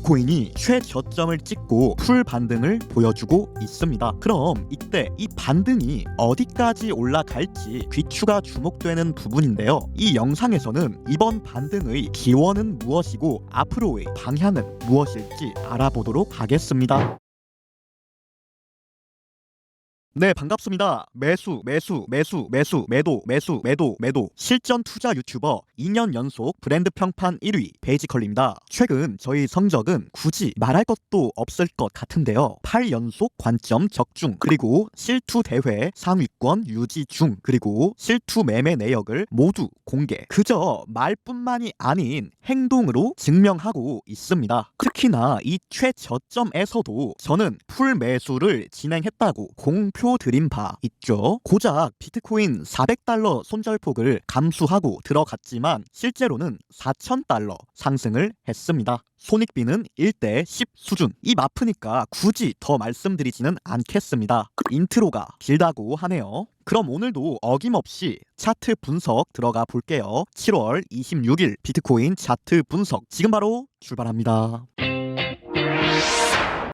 비트코인이 최저점을 찍고 풀 반등을 보여주고 있습니다. 그럼 이때 이 반등이 어디까지 올라갈지 귀추가 주목되는 부분인데요. 이 영상에서는 이번 반등의 기원은 무엇이고 앞으로의 방향은 무엇일지 알아보도록 하겠습니다. 네, 반갑습니다. 매도 실전 투자 유튜버 2년 연속 브랜드 평판 1위 베이지컬리입니다. 최근 저희 성적은 굳이 말할 것도 없을 것 같은데요. 8연속 관점 적중, 그리고 실투 대회 상위권 유지 중, 그리고 실투 매매 내역을 모두 공개. 그저 말뿐만이 아닌 행동으로 증명하고 있습니다. 특히나 이 최저점에서도 저는 풀 매수를 진행했다고 공표 드린 바 있죠. 고작 비트코인 400달러 손절폭을 감수하고 들어갔지만 실제로는 4,000달러 상승을 했습니다. 손익비는 1대 10 수준. 입 아프니까 굳이 더 말씀드리지는 않겠습니다. 인트로가 길다고 하네요. 그럼 오늘도 어김없이 차트 분석 들어가 볼게요. 7월 26일 비트코인 차트 분석 지금 바로 출발합니다.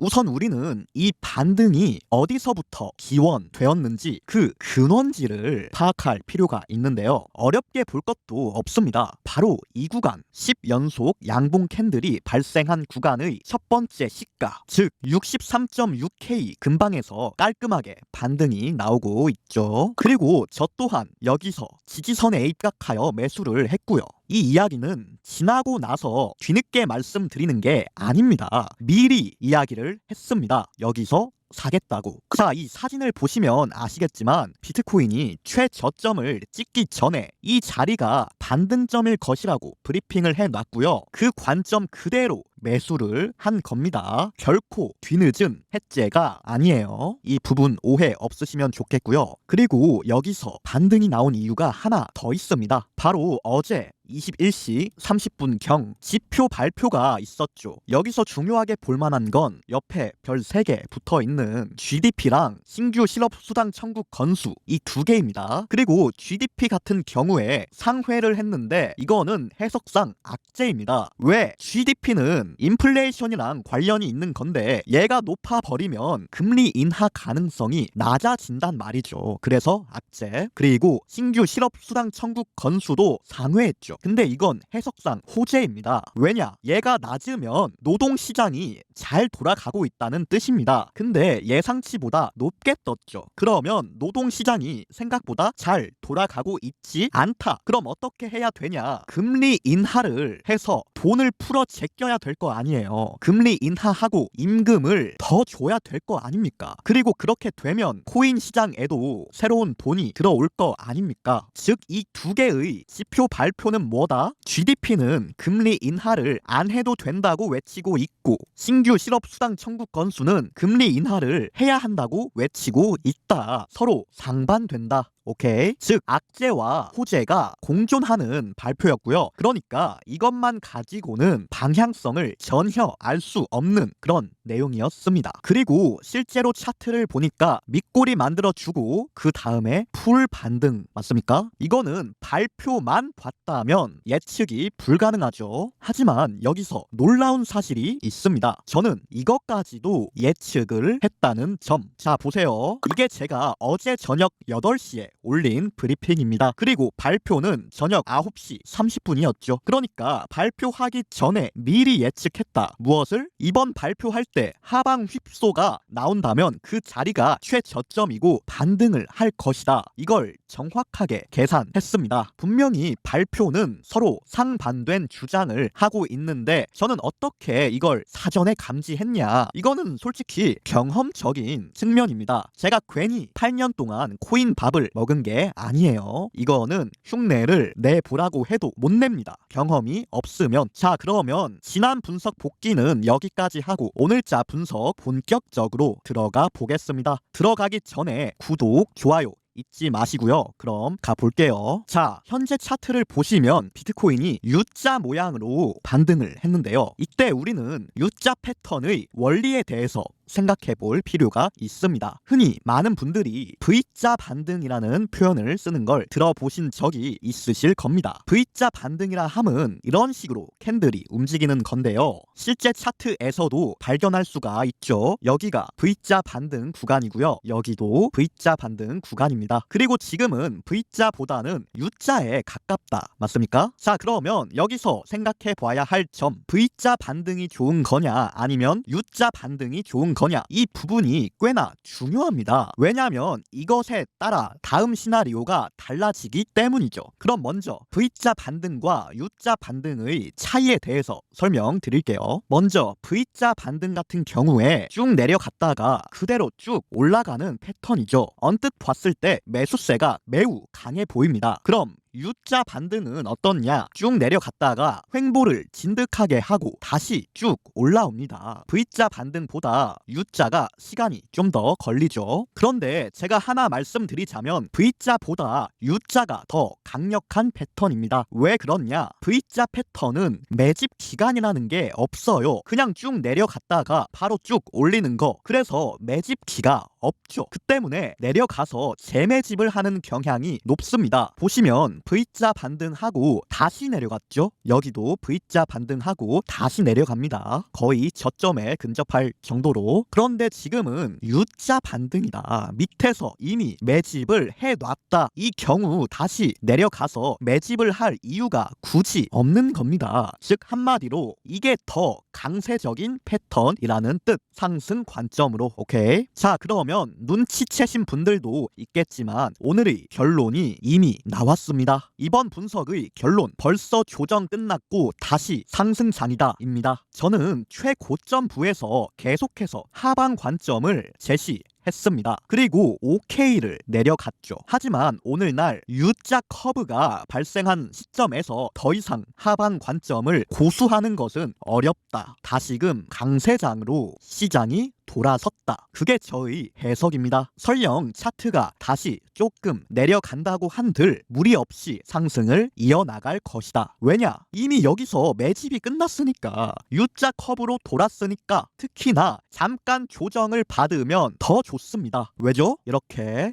우선 우리는 이 반등이 어디서부터 기원되었는지 그 근원지를 파악할 필요가 있는데요. 어렵게 볼 것도 없습니다. 바로 이 구간 10연속 양봉 캔들이 발생한 구간의 첫 번째 시가, 즉 63.6K 근방에서 깔끔하게 반등이 나오고 있죠. 그리고 저 또한 여기서 지지선에 입각하여 매수를 했고요. 이 이야기는 지나고 나서 뒤늦게 말씀드리는 게 아닙니다. 미리 이야기를 했습니다. 여기서 사겠다고. 자, 이 사진을 보시면 아시겠지만 비트코인이 최저점을 찍기 전에 이 자리가 반등점일 것이라고 브리핑을 해놨고요. 그 관점 그대로 매수를 한 겁니다. 결코 뒤늦은 해제가 아니에요. 이 부분 오해 없으시면 좋겠고요. 그리고 여기서 반등이 나온 이유가 하나 더 있습니다. 바로 어제 21시 30분경 지표 발표가 있었죠. 여기서 중요하게 볼만한 건 옆에 별 3개 붙어있는 GDP랑 신규 실업수당 청구 건수 이 2개입니다. 그리고 GDP 같은 경우에 상회를 했는데 이거는 해석상 악재입니다. 왜? GDP는 인플레이션이랑 관련이 있는 건데 얘가 높아버리면 금리 인하 가능성이 낮아진단 말이죠. 그래서 악재. 그리고 신규 실업수당 청구 건수도 상회했죠. 근데 이건 해석상 호재입니다. 왜냐? 얘가 낮으면 노동시장이 잘 돌아가고 있다는 뜻입니다. 근데 예상치보다 높게 떴죠. 그러면 노동시장이 생각보다 잘 돌아가고 있지 않다. 그럼 어떻게 해야 되냐? 금리 인하를 해서 돈을 풀어 제껴야 될 거 아니에요. 금리 인하하고 임금을 더 줘야 될 거 아닙니까? 그리고 그렇게 되면 코인 시장에도 새로운 돈이 들어올 거 아닙니까? 즉 이 2개의 지표 발표는 뭐다? GDP는 금리 인하를 안 해도 된다고 외치고 있고 신규 실업수당 청구 건수는 금리 인하를 해야 한다고 외치고 있다. 서로 상반된다. 오케이? 즉 악재와 호재가 공존하는 발표였고요. 그러니까 이것만 가지고는 방향성을 전혀 알 수 없는 그런 내용이었습니다. 그리고 실제로 차트를 보니까 밑꼬리 만들어주고 그 다음에 풀 반등 맞습니까? 이거는 발표만 봤다면 예측이 불가능하죠. 하지만 여기서 놀라운 사실이 있습니다. 저는 이것까지도 예측을 했다는 점. 자 보세요. 이게 제가 어제 저녁 8시에 올린 브리핑입니다. 그리고 발표는 저녁 9시 30분이었죠. 그러니까 발표하기 전에 미리 예측했다. 무엇을? 이번 발표할 때 하방 휩소가 나온다면 그 자리가 최저점이고 반등을 할 것이다. 이걸 정확하게 계산했습니다. 분명히 발표는 서로 상반된 주장을 하고 있는데 저는 어떻게 이걸 사전에 감지했냐? 이거는 솔직히 경험적인 측면입니다. 제가 괜히 8년 동안 코인 밥을 먹은 게 아니에요. 이거는 흉내를 내보라고 해도 못 냅니다. 경험이 없으면. 자 그러면 지난 분석 복귀는 여기까지 하고 오늘자 분석 본격적으로 들어가 보겠습니다. 들어가기 전에 구독, 좋아요 잊지 마시고요. 그럼 가볼게요. 자, 현재 차트를 보시면 비트코인이 U자 모양으로 반등을 했는데요. 이때 우리는 U자 패턴의 원리에 대해서 생각해 볼 필요가 있습니다. 흔히 많은 분들이 V자 반등이라는 표현을 쓰는 걸 들어보신 적이 있으실 겁니다. V자 반등이라 함은 이런 식으로 캔들이 움직이는 건데요. 실제 차트에서도 발견할 수가 있죠. 여기가 V자 반등 구간이고요. 여기도 V자 반등 구간입니다. 그리고 지금은 V자보다는 U자에 가깝다. 맞습니까? 자, 그러면 여기서 생각해 봐야 할 점, V자 반등이 좋은 거냐 아니면 U자 반등이 좋은 거냐, 이 부분이 꽤나 중요합니다. 왜냐하면 이것에 따라 다음 시나리오가 달라지기 때문이죠. 그럼 먼저 V자 반등과 U자 반등의 차이에 대해서 설명드릴게요. 먼저 V자 반등 같은 경우에 쭉 내려갔다가 그대로 쭉 올라가는 패턴이죠. 언뜻 봤을 때 매수세가 매우 강해 보입니다. 그럼 U자 반등은 어떻냐? 쭉 내려갔다가 횡보를 진득하게 하고 다시 쭉 올라옵니다. V자 반등보다 U자가 시간이 좀 더 걸리죠. 그런데 제가 하나 말씀드리자면 V자보다 U자가 더 강력한 패턴입니다. 왜 그렇냐? V자 패턴은 매집 기간이라는 게 없어요. 그냥 쭉 내려갔다가 바로 쭉 올리는 거. 그래서 매집기가 없죠. 그 때문에 내려가서 재매집을 하는 경향이 높습니다. 보시면 V자 반등하고 다시 내려갔죠. 여기도 V자 반등하고 다시 내려갑니다. 거의 저점에 근접할 정도로. 그런데 지금은 U자 반등이다. 밑에서 이미 매집을 해놨다. 이 경우 다시 내려가서 매집을 할 이유가 굳이 없는 겁니다. 즉 한마디로 이게 더 강세적인 패턴이라는 뜻. 상승 관점으로. 오케이. 자, 그러면 눈치채신 분들도 있겠지만 오늘의 결론이 이미 나왔습니다. 이번 분석의 결론, 벌써 조정 끝났고 다시 상승장이다 입니다. 저는 최고점부에서 계속해서 하방 관점을 제시했습니다. 그리고 OK를 내려갔죠. 하지만 오늘날 U자 커브가 발생한 시점에서 더 이상 하방 관점을 고수하는 것은 어렵다. 다시금 강세장으로 시장이 돌아섰다. 그게 저의 해석입니다. 설령 차트가 다시 조금 내려간다고 한들 무리 없이 상승을 이어나갈 것이다. 왜냐? 이미 여기서 매집이 끝났으니까, U자 커브로 돌았으니까, 특히나 잠깐 조정을 받으면 더 좋습니다. 왜죠? 이렇게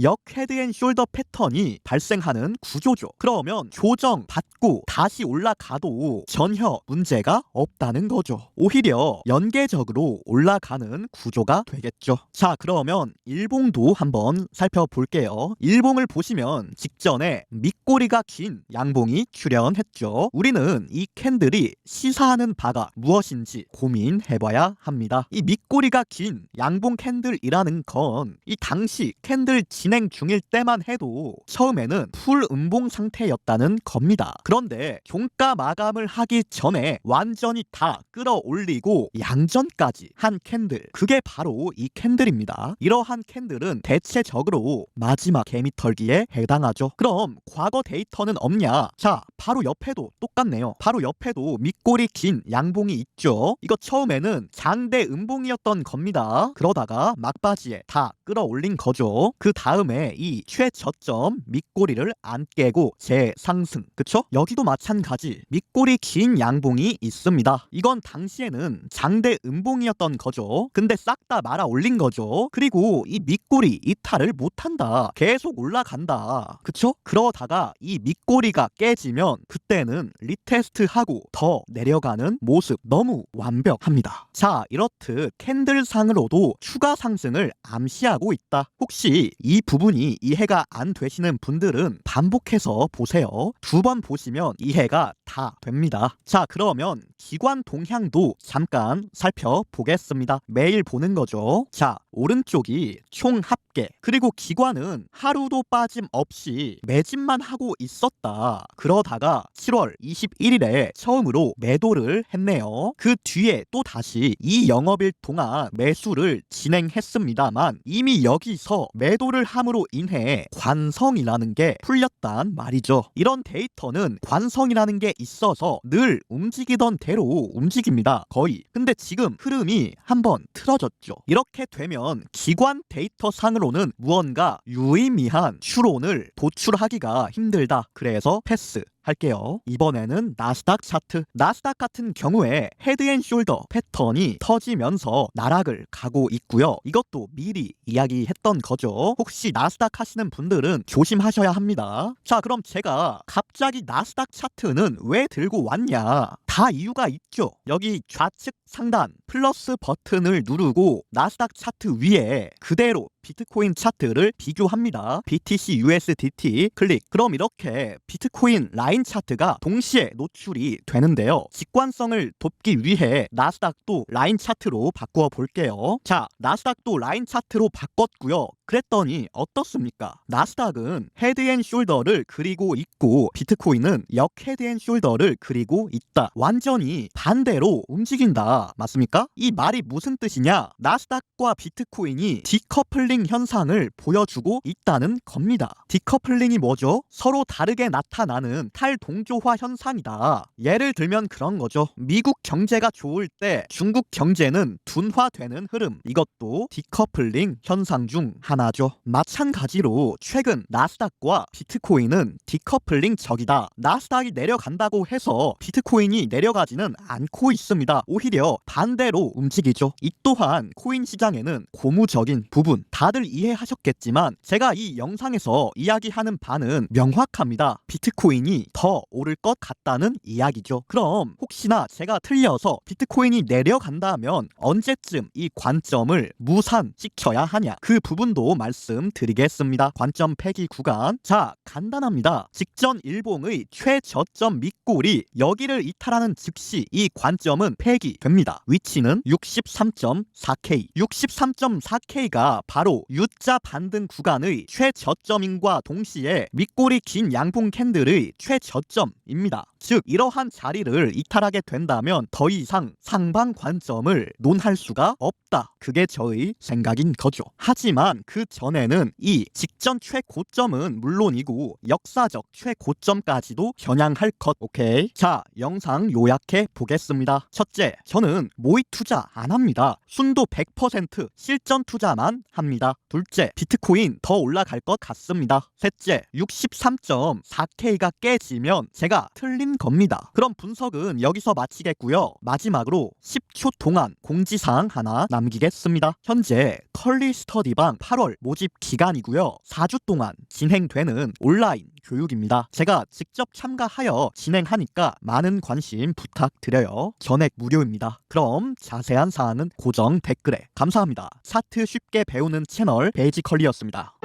역 헤드앤숄더 패턴이 발생하는 구조죠. 그러면 조정 받고 다시 올라가도 전혀 문제가 없다는 거죠. 오히려 연계적으로 올라가는 구조가 되겠죠. 자, 그러면 일봉도 한번 살펴볼게요. 일봉을 보시면 직전에 밑꼬리가 긴 양봉이 출현했죠. 우리는 이 캔들이 시사하는 바가 무엇인지 고민해봐야 합니다. 이 밑꼬리가 긴 양봉 캔들이라는 건 이 당시 캔들 진행 중일 때만 해도 처음에는 풀 음봉 상태였다는 겁니다. 그런데 종가 마감을 하기 전에 완전히 다 끌어올리고 양전까지 한 캔들, 그게 바로 이 캔들입니다. 이러한 캔들은 대체적으로 마지막 개미털기에 해당하죠. 그럼 과거 데이터는 없냐? 자, 바로 옆에도 똑같네요. 바로 옆에도 밑꼬리 긴 양봉이 있죠. 이거 처음에는 장대 음봉이었던 겁니다. 그러다가 막바지에 다 끌어올린 거죠. 그 다음에 이 최저점 밑꼬리를 안 깨고 재상승. 그쵸? 여기도 마찬가지 밑꼬리 긴 양봉이 있습니다. 이건 당시에는 장대 음봉이었던 거죠. 근데 싹 다 말아 올린 거죠. 그리고 이 밑꼬리 이탈을 못한다. 계속 올라간다. 그쵸? 그러다가 이 밑꼬리가 깨지면 그때는 리테스트하고 더 내려가는 모습, 너무 완벽합니다. 자, 이렇듯 캔들상으로도 추가 상승을 암시하고 있다. 혹시 이 부분이 이해가 안 되시는 분들은 반복해서 보세요. 2번 보시면 이해가 다 됩니다. 자, 그러면 기관 동향도 잠깐 살펴보겠습니다. 매일 보는 거죠. 자, 오른쪽이 총 합계, 그리고 기관은 하루도 빠짐없이 매집만 하고 있었다. 그러다가 7월 21일에 처음으로 매도를 했네요. 그 뒤에 또 다시 이 영업일 동안 매수를 진행했습니다만 이미 여기서 매도를 함으로 인해 관성이라는 게 풀렸단 말이죠. 이런 데이터는 관성이라는 게 있어서 늘 움직이던 대로 움직입니다. 거의. 근데 지금 흐름 흐름이 한번 틀어졌죠. 이렇게 되면 기관 데이터 상으로는 무언가 유의미한 추론을 도출하기가 힘들다. 그래서 패스 할게요. 이번에는 나스닥 차트. 나스닥 같은 경우에 헤드앤숄더 패턴이 터지면서 나락을 가고 있고요. 이것도 미리 이야기했던 거죠. 혹시 나스닥 하시는 분들은 조심하셔야 합니다. 자, 그럼 제가 갑자기 나스닥 차트는 왜 들고 왔냐? 다 이유가 있죠. 여기 좌측 상단 플러스 버튼을 누르고 나스닥 차트 위에 그대로 비트코인 차트를 비교합니다. BTC USDT 클릭. 그럼 이렇게 비트코인 라인 차트가 동시에 노출이 되는데요. 직관성을 돕기 위해 나스닥도 라인 차트로 바꾸어 볼게요. 자, 나스닥도 라인 차트로 바꿨고요. 그랬더니 어떻습니까? 나스닥은 헤드앤숄더를 그리고 있고 비트코인은 역 헤드앤숄더를 그리고 있다. 완전히 반대로 움직인다. 맞습니까? 이 말이 무슨 뜻이냐? 나스닥과 비트코인이 디커플링 현상을 보여주고 있다는 겁니다. 디커플링이 뭐죠? 서로 다르게 나타나는 탈동조화 현상이다. 예를 들면 그런 거죠. 미국 경제가 좋을 때 중국 경제는 둔화되는 흐름. 이것도 디커플링 현상 중 하나죠. 마찬가지로 최근 나스닥과 비트코인은 디커플링 적이다. 나스닥이 내려간다고 해서 비트코인이 내려가지는 않고 있습니다. 오히려 반대로 움직이죠. 이 또한 코인 시장에는 고무적인 부분 다들 이해하셨겠지만 제가 이 영상에서 이야기하는 바는 명확합니다. 비트코인이 더 오를 것 같다는 이야기죠. 그럼 혹시나 제가 틀려서 비트코인이 내려간다면 언제쯤 이 관점을 무산시켜야 하냐? 그 부분도 말씀드리겠습니다. 관점 폐기 구간. 자, 간단합니다. 직전 일봉의 최저점 밑골이 여기를 이탈하는 즉시 이 관점은 폐기됩니다. 위치는 63.4K. 63.4K가 바로 U자 반등 구간의 최저점인과 동시에 밑골이 긴 양봉 캔들의 최저점입니다. 즉 이러한 자리를 이탈하게 된다면 더 이상 상방 관점을 논할 수가 없다. 그게 저의 생각인 거죠. 하지만 그 전에는 이 직전 최고점은 물론이고 역사적 최고점까지도 겨냥할 것. 오케이. 자, 영상 요약해 보겠습니다. 첫째, 저는 모의 투자 안 합니다. 순도 100% 실전 투자만 합니다. 둘째, 비트코인 더 올라갈 것 같습니다. 셋째, 63.4K가 깨지면 제가 틀린 겁니다. 그럼 분석은 여기서 마치겠고요. 마지막으로 10초 동안 공지사항 하나 남기겠습니다. 현재 컬리 스터디방 8월 모집 기간이고요. 4주 동안 진행되는 온라인 교육입니다. 제가 직접 참가하여 진행하니까 많은 관심 부탁드려요. 전액 무료입니다. 그럼 자세한 사항은 고정 댓글에. 감사합니다. 차트 쉽게 배우는 채널 베이지컬리였습니다.